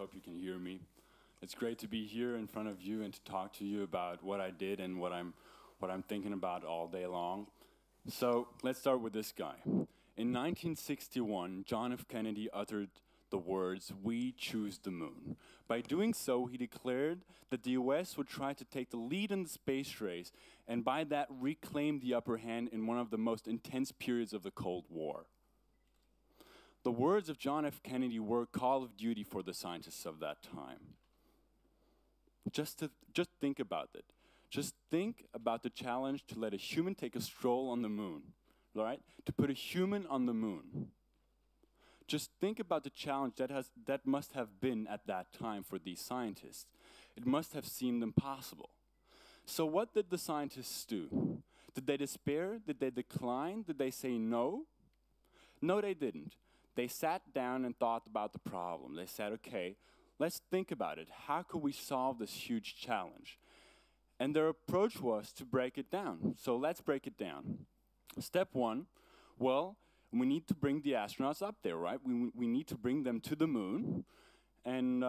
hope you can hear me. It's great to be here in front of you and to talk to you about what I did and what I'm thinking about all day long. So let's start with this guy. In 1961, John F. Kennedy uttered the words, "We choose the moon." By doing so, he declared that the US would try to take the lead in the space race and by that reclaim the upper hand in one of the most intense periods of the Cold War. The words of John F. Kennedy were call of duty for the scientists of that time. Just think about it. Just think about the challenge to let a human take a stroll on the moon, right? To put a human on the moon. Just think about the challenge that must have been at that time for these scientists. It must have seemed impossible. So what did the scientists do? Did they despair? Did they decline? Did they say no? No, they didn't. They sat down and thought about the problem. They said, okay, let's think about it. How could we solve this huge challenge? And their approach was to break it down. So let's break it down. Step one, well, we need to bring the astronauts up there, right? We need to bring them to the moon. And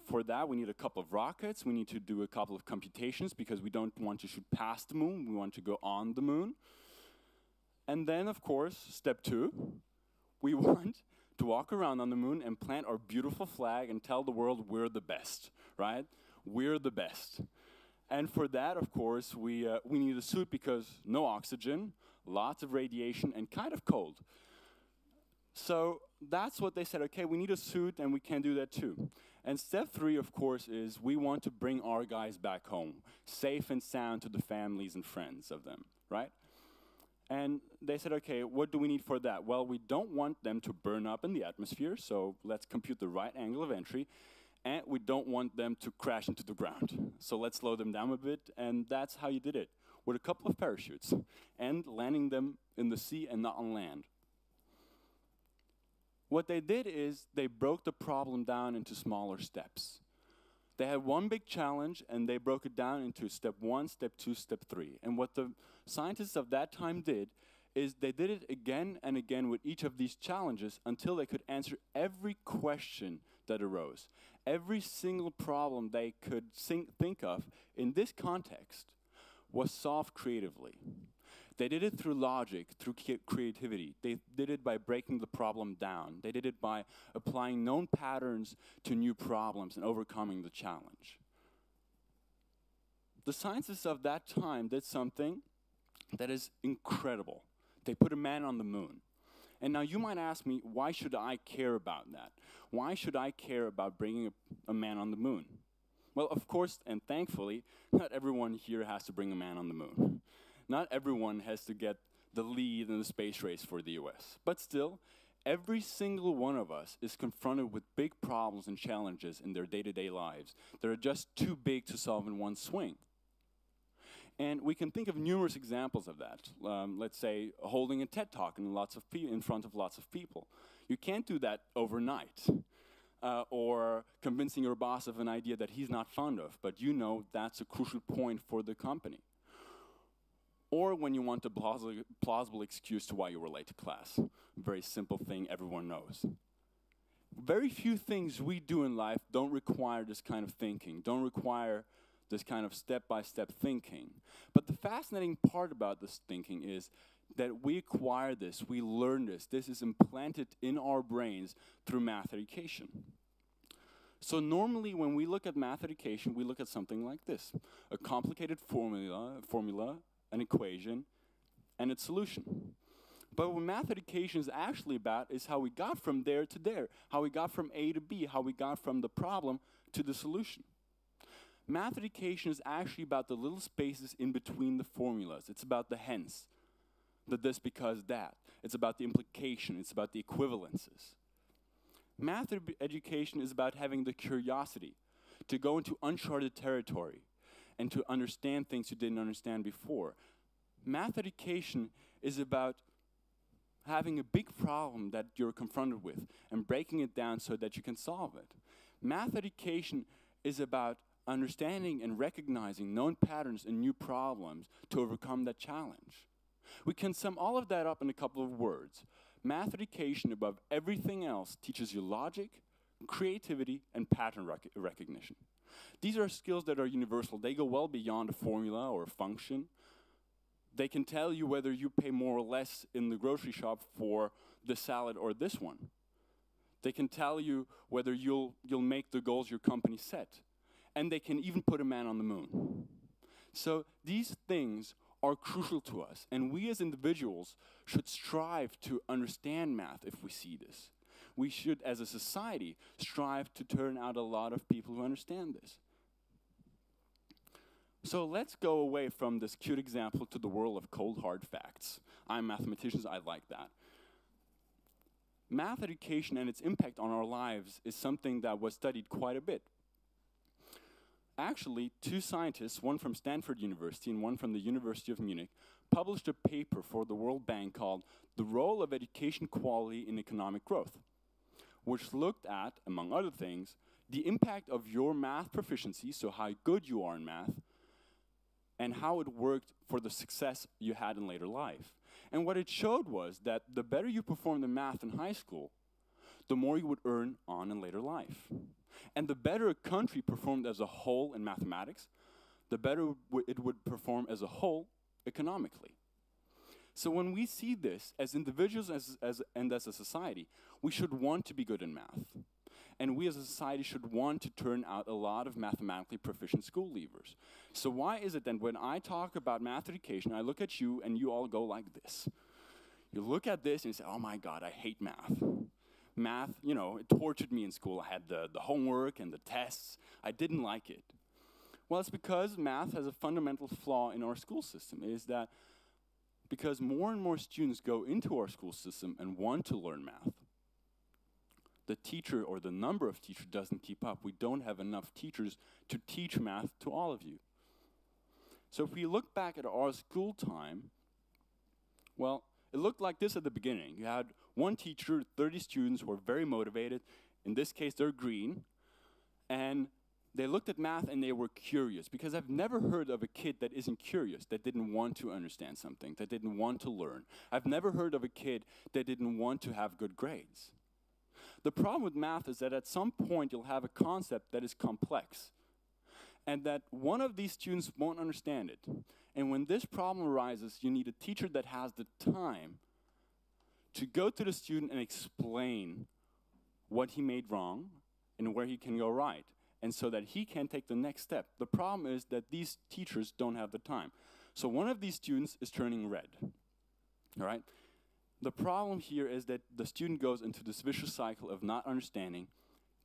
for that, we need a couple of rockets. We need to do a couple of computations because we don't want to shoot past the moon. We want to go on the moon. And then, of course, step two, we want to walk around on the moon and plant our beautiful flag and tell the world we're the best, right? We're the best. And for that, of course, we need a suit because no oxygen, lots of radiation, and kind of cold. So that's what they said, okay, we need a suit and we can do that too. And step three, of course, is we want to bring our guys back home, safe and sound to the families and friends of them, right? And they said, okay, what do we need for that? Well, we don't want them to burn up in the atmosphere, so let's compute the right angle of entry. And we don't want them to crash into the ground. So let's slow them down a bit, and that's how you did it, with a couple of parachutes, and landing them in the sea and not on land. What they did is they broke the problem down into smaller steps. They had one big challenge, and they broke it down into step one, step two, step three. And what the scientists of that time did is they did it again and again with each of these challenges until they could answer every question that arose. Every single problem they could think of in this context was solved creatively. They did it through logic, through creativity. They did it by breaking the problem down. They did it by applying known patterns to new problems and overcoming the challenge. The scientists of that time did something that is incredible. They put a man on the moon. And now you might ask me, why should I care about that? Why should I care about bringing a man on the moon? Well, of course, and thankfully, not everyone here has to bring a man on the moon. Not everyone has to get the lead in the space race for the US. But still, every single one of us is confronted with big problems and challenges in their day-to-day lives that are just too big to solve in one swing. And we can think of numerous examples of that. Let's say holding a TED Talk in front of lots of people. You can't do that overnight. Or convincing your boss of an idea that he's not fond of, but you know that's a crucial point for the company. Or when you want a plausible excuse to why you were late to class. Very simple thing everyone knows. Very few things we do in life don't require this kind of thinking, don't require this kind of step-by-step thinking. But the fascinating part about this thinking is that we acquire this, we learn this. This is implanted in our brains through math education. So normally when we look at math education, we look at something like this. A complicated formula, an equation, and its solution. But what math education is actually about is how we got from there to there, how we got from A to B, how we got from the problem to the solution. Math education is actually about the little spaces in between the formulas. It's about the hence, the this because that. It's about the implication. It's about the equivalences. Math education is about having the curiosity to go into uncharted territory and to understand things you didn't understand before. Math education is about having a big problem that you're confronted with and breaking it down so that you can solve it. Math education is about understanding and recognizing known patterns and new problems to overcome that challenge. We can sum all of that up in a couple of words. Math education, above everything else, teaches you logic, creativity, and pattern recognition. These are skills that are universal. They go well beyond a formula or a function. They can tell you whether you pay more or less in the grocery shop for this salad or this one. They can tell you whether you'll make the goals your company set. And they can even put a man on the moon. So these things are crucial to us, and we as individuals should strive to understand math if we see this. We should, as a society, strive to turn out a lot of people who understand this. So let's go away from this cute example to the world of cold, hard facts. I'm mathematicians, I like that. Math education and its impact on our lives is something that was studied quite a bit. Actually, two scientists, one from Stanford University and one from the University of Munich, published a paper for the World Bank called The Role of Education Quality in Economic Growth, which looked at, among other things, the impact of your math proficiency, so how good you are in math, and how it worked for the success you had in later life. And what it showed was that the better you performed in math in high school, the more you would earn on in later life. And the better a country performed as a whole in mathematics, the better it would perform as a whole economically. So when we see this, as individuals and as a society, we should want to be good in math. And we as a society should want to turn out a lot of mathematically proficient school leavers. So why is it then when I talk about math education, I look at you and you all go like this? You look at this and you say, oh my God, I hate math. Math, you know, it tortured me in school. I had the homework and the tests. I didn't like it. Well, it's because math has a fundamental flaw in our school system. It is that because more and more students go into our school system and want to learn math, the teacher or the number of teachers doesn't keep up. We don't have enough teachers to teach math to all of you. So if we look back at our school time, well, it looked like this at the beginning. You had one teacher, 30 students who were very motivated. In this case, they're green. And they looked at math and they were curious, because I've never heard of a kid that isn't curious, that didn't want to understand something, that didn't want to learn. I've never heard of a kid that didn't want to have good grades. The problem with math is that at some point you'll have a concept that is complex, and that one of these students won't understand it. And when this problem arises, you need a teacher that has the time to go to the student and explain what he made wrong and where he can go right, and so that he can take the next step. The problem is that these teachers don't have the time. So one of these students is turning red, all right? The problem here is that the student goes into this vicious cycle of not understanding,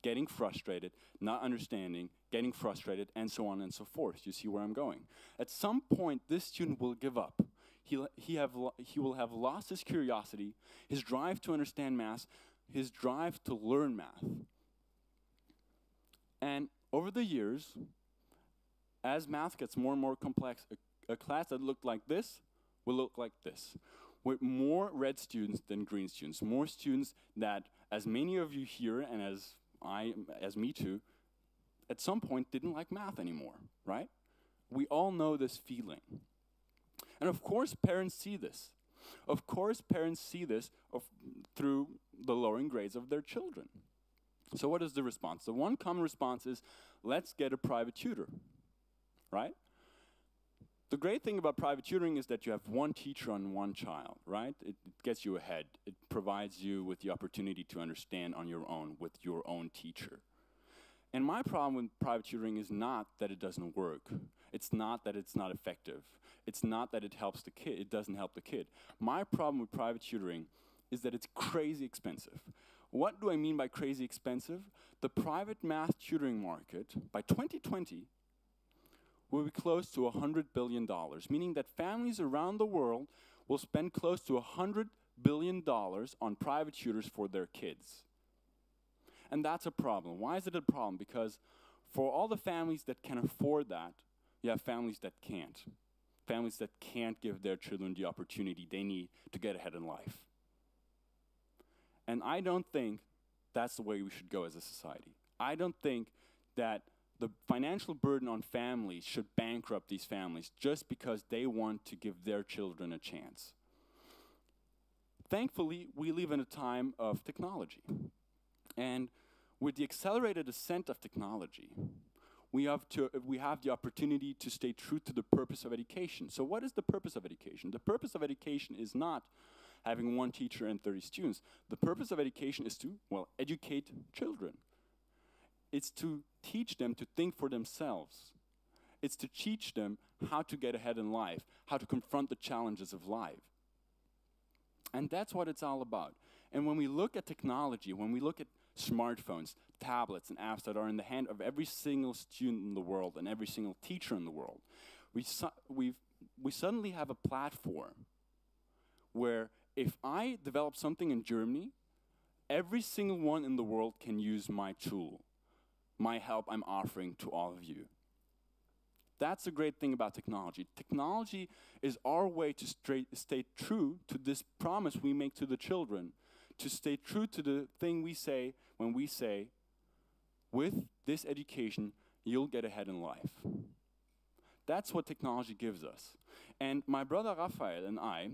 getting frustrated, not understanding, getting frustrated, and so on and so forth. You see where I'm going? At some point, this student will give up. He will have lost his curiosity, his drive to understand math, his drive to learn math. And over the years, as math gets more and more complex, a class that looked like this will look like this, with more red students than green students, more students that, as many of you here, and as me too, at some point didn't like math anymore, right? We all know this feeling. And of course parents see this. Of course parents see this through the lowering grades of their children. So what is the response? The one common response is, let's get a private tutor, right? The great thing about private tutoring is that you have one teacher on one child, right? It gets you ahead. It provides you with the opportunity to understand on your own with your own teacher. And my problem with private tutoring is not that it doesn't work. It's not that it's not effective. It's not that it helps the kid. It doesn't help the kid. My problem with private tutoring is that it's crazy expensive. What do I mean by crazy expensive? The private math tutoring market, by 2020, will be close to $100 billion, meaning that families around the world will spend close to $100 billion on private tutors for their kids. And that's a problem. Why is it a problem? Because for all the families that can afford that, you have families that can't. Families that can't give their children the opportunity they need to get ahead in life. And I don't think that's the way we should go as a society. I don't think that the financial burden on families should bankrupt these families just because they want to give their children a chance. Thankfully, we live in a time of technology. And With the accelerated ascent of technology, we have the opportunity to stay true to the purpose of education. So what is the purpose of education? The purpose of education is not having one teacher and 30 students. The purpose of education is to, well, educate children. It's to teach them to think for themselves. It's to teach them how to get ahead in life, how to confront the challenges of life. And that's what it's all about. And when we look at technology, when we look at smartphones, tablets, and apps that are in the hand of every single student in the world and every single teacher in the world, we suddenly have a platform where if I develop something in Germany, every single one in the world can use my tool, my help I'm offering to all of you. That's the great thing about technology. Technology is our way to stay true to this promise we make to the children, to stay true to the thing we say when we say, with this education, you'll get ahead in life. That's what technology gives us. And my brother Raphael and I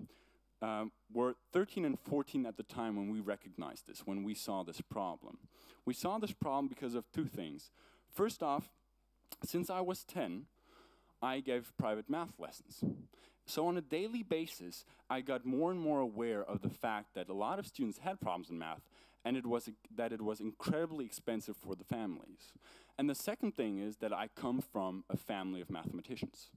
were 13 and 14 at the time when we recognized this, when we saw this problem. We saw this problem because of two things. First off, since I was 10, I gave private math lessons. So on a daily basis, I got more and more aware of the fact that a lot of students had problems in math, and that it was incredibly expensive for the families. And the second thing is that I come from a family of mathematicians.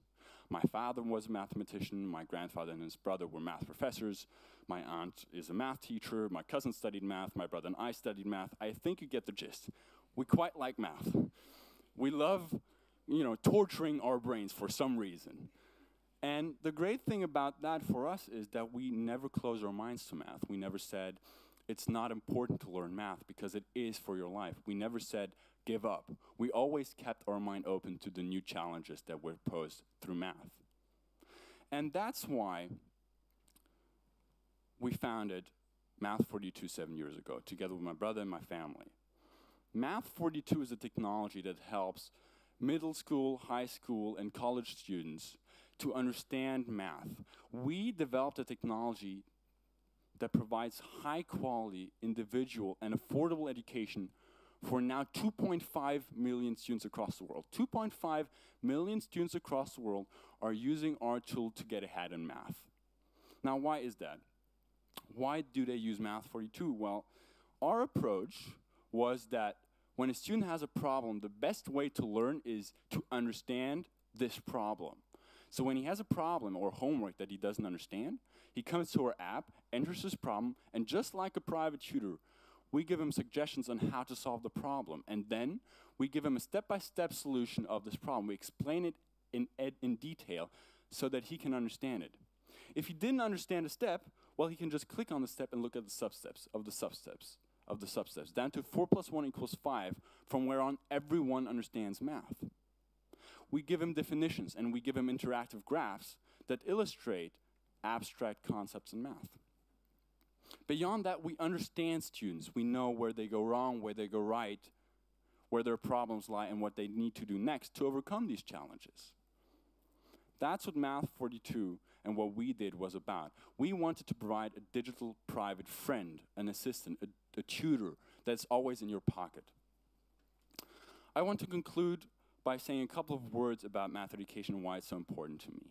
My father was a mathematician, my grandfather and his brother were math professors, my aunt is a math teacher, my cousin studied math, my brother and I studied math. I think you get the gist. We quite like math. We love, torturing our brains for some reason. And the great thing about that for us is that we never closed our minds to math. We never said, it's not important to learn math because it is for your life. We never said, give up. We always kept our mind open to the new challenges that were posed through math. And that's why we founded Math 42 7 years ago, together with my brother and my family. Math 42 is a technology that helps middle school, high school, and college students to understand math. We developed a technology that provides high-quality, individual, and affordable education for now 2.5 million students across the world. 2.5 million students across the world are using our tool to get ahead in math. Now, why is that? Why do they use Math 42? Well, our approach was that when a student has a problem, the best way to learn is to understand this problem. So when he has a problem or homework that he doesn't understand, he comes to our app, enters his problem, and just like a private tutor, we give him suggestions on how to solve the problem. And then we give him a step-by-step solution of this problem. We explain it in detail so that he can understand it. If he didn't understand a step, well, he can just click on the step and look at the substeps of the substeps of the substeps, down to 4 + 1 = 5, from where on everyone understands math. We give him definitions and we give him interactive graphs that illustrate abstract concepts in math. Beyond that, we understand students. We know where they go wrong, where they go right, where their problems lie, and what they need to do next to overcome these challenges. That's what Math 42 and what we did was about. We wanted to provide a digital private friend, an assistant, a tutor that's always in your pocket. I want to conclude by saying a couple of words about math education and why it's so important to me.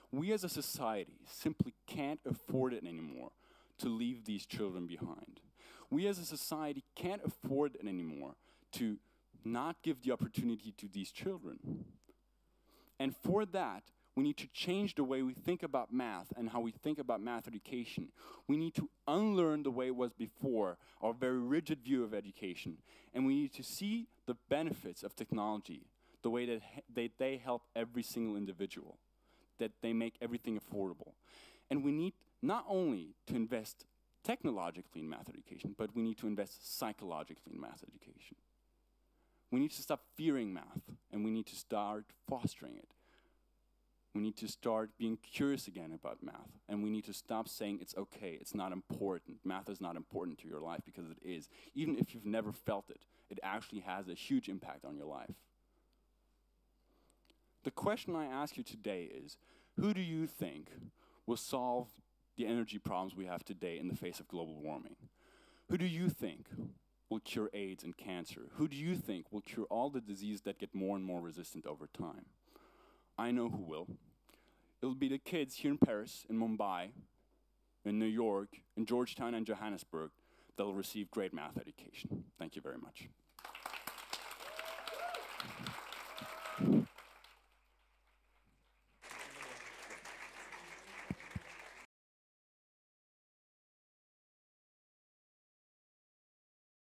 We as a society simply can't afford it anymore to leave these children behind. We as a society can't afford it anymore to not give the opportunity to these children. And for that, we need to change the way we think about math and how we think about math education. We need to unlearn the way it was before, our very rigid view of education. And we need to see the benefits of technology, the way that they help every single individual, that they make everything affordable. And we need not only to invest technologically in math education, but we need to invest psychologically in math education. We need to stop fearing math, and we need to start fostering it. We need to start being curious again about math, and we need to stop saying it's okay, it's not important. Math is not important to your life, because it is. Even if you've never felt it, it actually has a huge impact on your life. The question I ask you today is, who do you think will solve the energy problems we have today in the face of global warming? Who do you think will cure AIDS and cancer? Who do you think will cure all the diseases that get more and more resistant over time? I know who will. It'll be the kids here in Paris, in Mumbai, in New York, in Georgetown and Johannesburg that will receive great math education. Thank you very much.